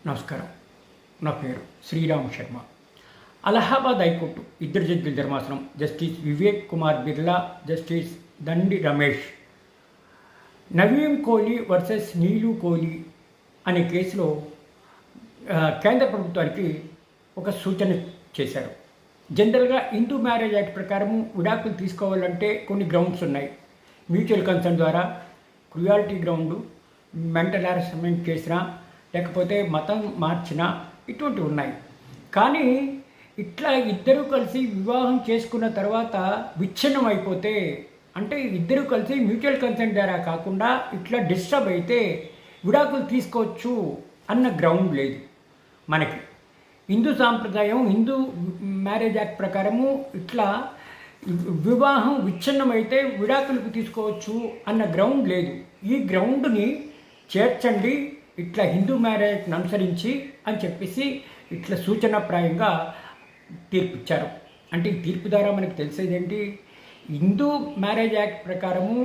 నమస్కారం. నా పేరు శ్రీరామ్ శర్మ. అలహాబాద్ హైకోర్టు ఇద్దరు జడ్జిల ధర్మాసనం జస్టిస్ వివేక్ కుమార్ బిర్లా, జస్టిస్ దండి రమేష్ నవీన్ కోహ్లీ వర్సెస్ నీలు కోహ్లీ అనే కేసులో కేంద్ర ప్రభుత్వానికి ఒక సూచన చేశారు. జనరల్గా హిందూ మ్యారేజ్ యాక్ట్ ప్రకారము విడాకులు తీసుకోవాలంటే కొన్ని గ్రౌండ్స్ ఉన్నాయి. మ్యూచువల్ కన్సర్న్ ద్వారా, క్రుయాలిటీ గ్రౌండు, మెంటల్ హారాస్మెంట్ చేసినా, లేకపోతే మతం మార్చినా ఇటువంటివి ఉన్నాయి. కానీ ఇట్లా ఇద్దరు కలిసి వివాహం చేసుకున్న తర్వాత విచ్ఛిన్నం అయిపోతే, అంటే ఇద్దరు కలిసి మ్యూచువల్ కన్సెంట్ ద్వారా కాకుండా ఇట్లా డిస్టర్బ్ అయితే విడాకులు తీసుకోవచ్చు అన్న గ్రౌండ్ లేదు మనకి. హిందూ సాంప్రదాయం, హిందూ మ్యారేజ్ యాక్ట్ ప్రకారము ఇట్లా వివాహం విచ్ఛిన్నమైతే విడాకులకు తీసుకోవచ్చు అన్న గ్రౌండ్ లేదు. ఈ గ్రౌండ్ని చేర్చండి ఇట్లా హిందూ మ్యారేజ్ని అనుసరించి అని చెప్పేసి ఇట్లా సూచనాప్రాయంగా తీర్పు ఇచ్చారు. అంటే ఈ తీర్పు ద్వారా మనకు తెలిసేది ఏంటి, హిందూ మ్యారేజ్ యాక్ట్ ప్రకారము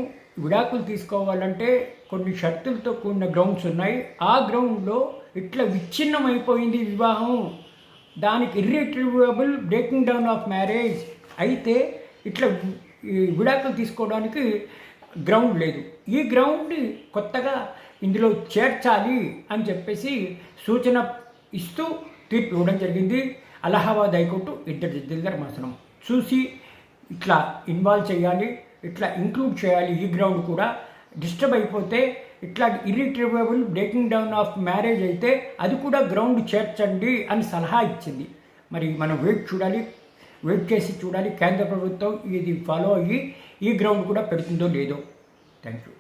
విడాకులు తీసుకోవాలంటే కొన్ని షరతులతో కూడిన గ్రౌండ్స్ ఉన్నాయి. ఆ గ్రౌండ్లో ఇట్లా విచ్ఛిన్నం అయిపోయింది వివాహం, దానికి ఇర్రిట్రీవబుల్ బ్రేకింగ్ డౌన్ ఆఫ్ మ్యారేజ్ అయితే ఇట్లా విడాకులు తీసుకోవడానికి గ్రౌండ్ లేదు. ఈ గ్రౌండ్ కొత్తగా ఇందులో చేర్చాలి అని చెప్పేసి సూచన ఇస్తూ తీర్పు ఇవ్వడం జరిగింది. అలహాబాద్ హైకోర్టు ఇద్దరు జడ్జిల ధర్మాసనం చూసి ఇట్లా ఇన్వాల్వ్ చేయాలి, ఇట్లా ఇంక్లూడ్ చేయాలి. ఈ గ్రౌండ్ కూడా డిస్టర్బ్ అయిపోతే ఇట్లా ఇర్రిట్రీవబుల్ బ్రేకింగ్ డౌన్ ఆఫ్ మ్యారేజ్ అయితే అది కూడా గ్రౌండ్ చేర్చండి అని సలహా ఇచ్చింది. మరి మనం వెయిట్ చేసి చూడాలి కేంద్ర ప్రభుత్వం ఇది ఫాలో అయ్యి ఈ గ్రౌండ్ కూడా పెడుతుందో లేదో. Thank you.